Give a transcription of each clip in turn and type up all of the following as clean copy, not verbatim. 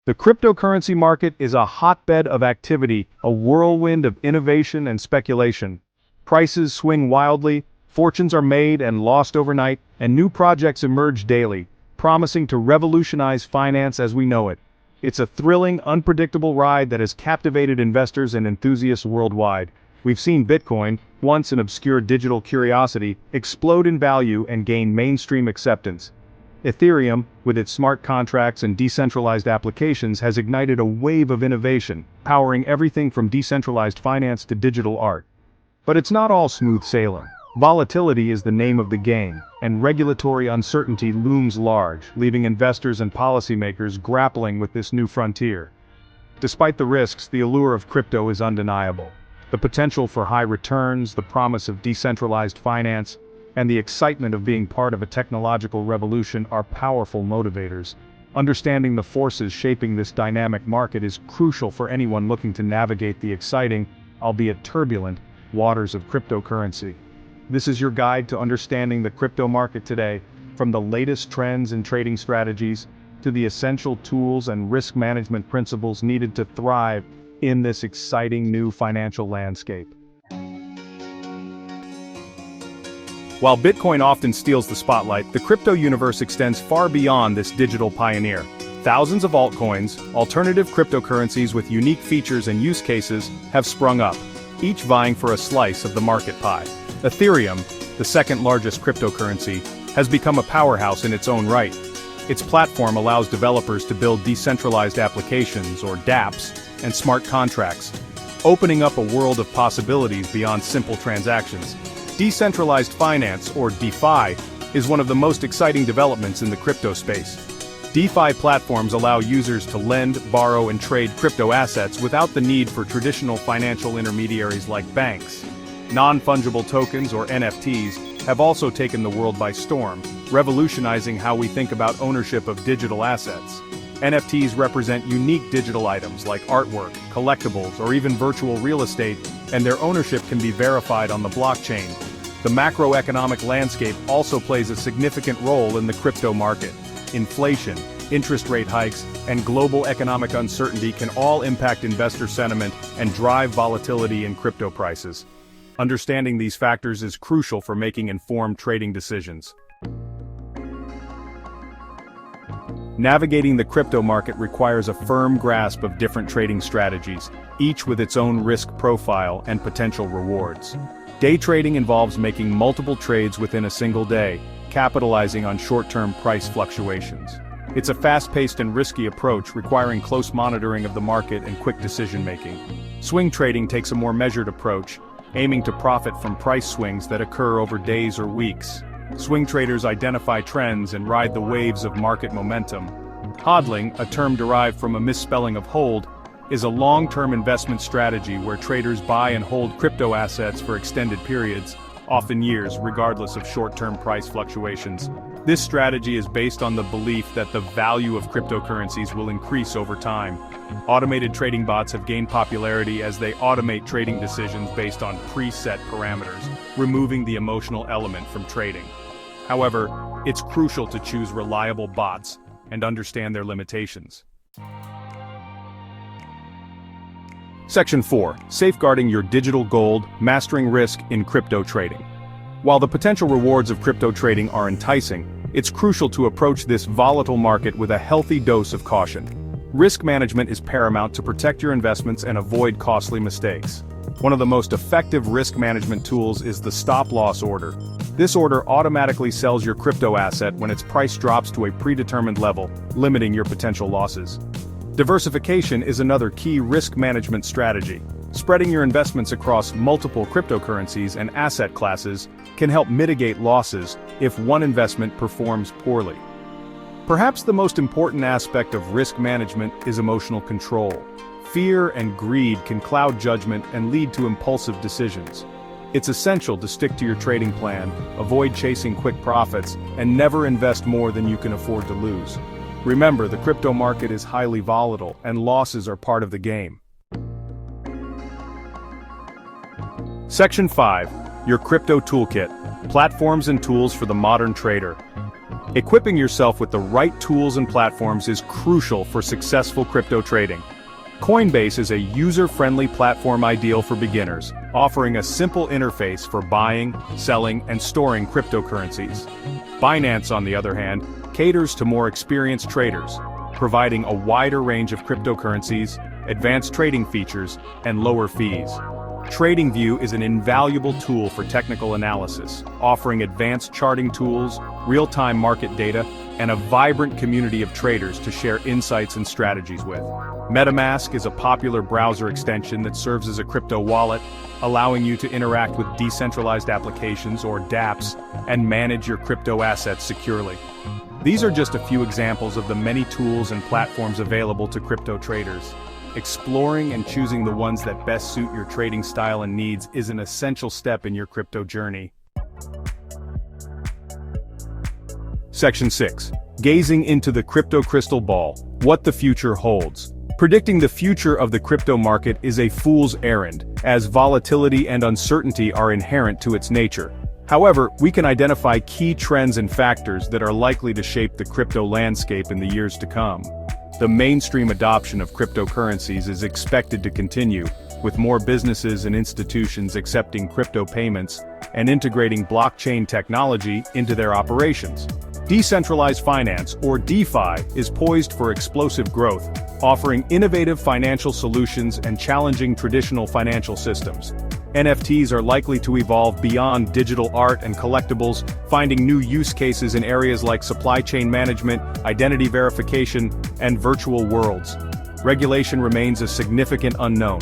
The cryptocurrency market is a hotbed of activity, a whirlwind of innovation and speculation. Prices swing wildly, fortunes are made and lost overnight, and new projects emerge daily, promising to revolutionize finance as we know it. It's a thrilling, unpredictable ride that has captivated investors and enthusiasts worldwide. We've seen Bitcoin, once an obscure digital curiosity, explode in value and gain mainstream acceptance. Ethereum, with its smart contracts and decentralized applications, has ignited a wave of innovation, powering everything from decentralized finance to digital art. But it's not all smooth sailing. Volatility is the name of the game, and regulatory uncertainty looms large, leaving investors and policymakers grappling with this new frontier. Despite the risks, the allure of crypto is undeniable. The potential for high returns, the promise of decentralized finance, and the excitement of being part of a technological revolution are powerful motivators. Understanding the forces shaping this dynamic market is crucial for anyone looking to navigate the exciting, albeit turbulent, waters of cryptocurrency. This is your guide to understanding the crypto market today, from the latest trends and trading strategies to the essential tools and risk management principles needed to thrive in this exciting new financial landscape. While Bitcoin often steals the spotlight, the crypto universe extends far beyond this digital pioneer. Thousands of altcoins, alternative cryptocurrencies with unique features and use cases, have sprung up, each vying for a slice of the market pie. Ethereum, the second largest cryptocurrency, has become a powerhouse in its own right. Its platform allows developers to build decentralized applications, or dApps, and smart contracts, opening up a world of possibilities beyond simple transactions. Decentralized finance, or DeFi, is one of the most exciting developments in the crypto space. DeFi platforms allow users to lend, borrow, and trade crypto assets without the need for traditional financial intermediaries like banks. Non-fungible tokens, or NFTs, have also taken the world by storm, revolutionizing how we think about ownership of digital assets. NFTs represent unique digital items like artwork, collectibles, or even virtual real estate, and their ownership can be verified on the blockchain. The macroeconomic landscape also plays a significant role in the crypto market. Inflation, interest rate hikes, and global economic uncertainty can all impact investor sentiment and drive volatility in crypto prices. Understanding these factors is crucial for making informed trading decisions. Navigating the crypto market requires a firm grasp of different trading strategies, each with its own risk profile and potential rewards. Day trading involves making multiple trades within a single day, capitalizing on short-term price fluctuations. It's a fast-paced and risky approach requiring close monitoring of the market and quick decision-making. Swing trading takes a more measured approach, aiming to profit from price swings that occur over days or weeks. Swing traders identify trends and ride the waves of market momentum. HODLing, a term derived from a misspelling of hold, is a long-term investment strategy where traders buy and hold crypto assets for extended periods, often years, regardless of short-term price fluctuations. This strategy is based on the belief that the value of cryptocurrencies will increase over time. Automated trading bots have gained popularity as they automate trading decisions based on preset parameters, removing the emotional element from trading. However, it's crucial to choose reliable bots and understand their limitations. Section 4. Safeguarding your digital gold, mastering risk in crypto trading. While the potential rewards of crypto trading are enticing, it's crucial to approach this volatile market with a healthy dose of caution. Risk management is paramount to protect your investments and avoid costly mistakes. One of the most effective risk management tools is the stop-loss order. This order automatically sells your crypto asset when its price drops to a predetermined level, limiting your potential losses. Diversification is another key risk management strategy. Spreading your investments across multiple cryptocurrencies and asset classes can help mitigate losses if one investment performs poorly. Perhaps the most important aspect of risk management is emotional control. Fear and greed can cloud judgment and lead to impulsive decisions. It's essential to stick to your trading plan, avoid chasing quick profits, and never invest more than you can afford to lose. Remember, the crypto market is highly volatile, and losses are part of the game. Section 5. Your Crypto Toolkit. Platforms and Tools for the Modern Trader. Equipping yourself with the right tools and platforms is crucial for successful crypto trading. Coinbase is a user-friendly platform ideal for beginners, offering a simple interface for buying, selling, and storing cryptocurrencies. Binance, on the other hand, caters to more experienced traders, providing a wider range of cryptocurrencies, advanced trading features, and lower fees. TradingView is an invaluable tool for technical analysis, offering advanced charting tools, real-time market data, and a vibrant community of traders to share insights and strategies with. MetaMask is a popular browser extension that serves as a crypto wallet, allowing you to interact with decentralized applications or dApps and manage your crypto assets securely. These are just a few examples of the many tools and platforms available to crypto traders. Exploring and choosing the ones that best suit your trading style and needs is an essential step in your crypto journey. Section 6. Gazing into the crypto crystal ball, what the future holds. Predicting the future of the crypto market is a fool's errand, as volatility and uncertainty are inherent to its nature. However, we can identify key trends and factors that are likely to shape the crypto landscape in the years to come. The mainstream adoption of cryptocurrencies is expected to continue, with more businesses and institutions accepting crypto payments and integrating blockchain technology into their operations. Decentralized finance, or DeFi, is poised for explosive growth, offering innovative financial solutions and challenging traditional financial systems. NFTs are likely to evolve beyond digital art and collectibles, finding new use cases in areas like supply chain management, identity verification, and virtual worlds. Regulation remains a significant unknown.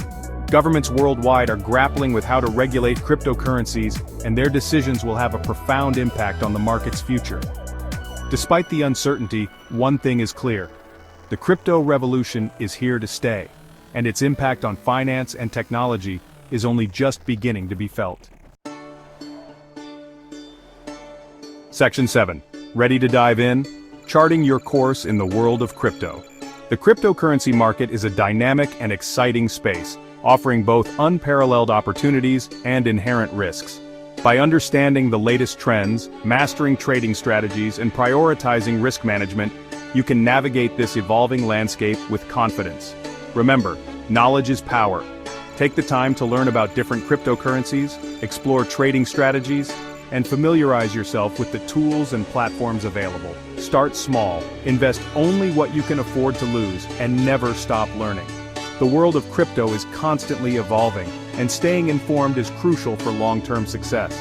Governments worldwide are grappling with how to regulate cryptocurrencies, and their decisions will have a profound impact on the market's future. Despite the uncertainty, one thing is clear. The crypto revolution is here to stay, and its impact on finance and technology is only just beginning to be felt. Section 7. Ready to dive in? Charting your course in the world of crypto. The cryptocurrency market is a dynamic and exciting space, offering both unparalleled opportunities and inherent risks. By understanding the latest trends, mastering trading strategies, and prioritizing risk management, you can navigate this evolving landscape with confidence. Remember, knowledge is power. Take the time to learn about different cryptocurrencies, explore trading strategies, and familiarize yourself with the tools and platforms available. Start small, invest only what you can afford to lose, and never stop learning. The world of crypto is constantly evolving, and staying informed is crucial for long-term success.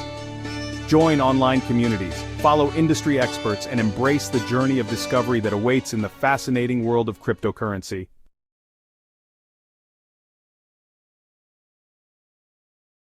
Join online communities, follow industry experts, and embrace the journey of discovery that awaits in the fascinating world of cryptocurrency.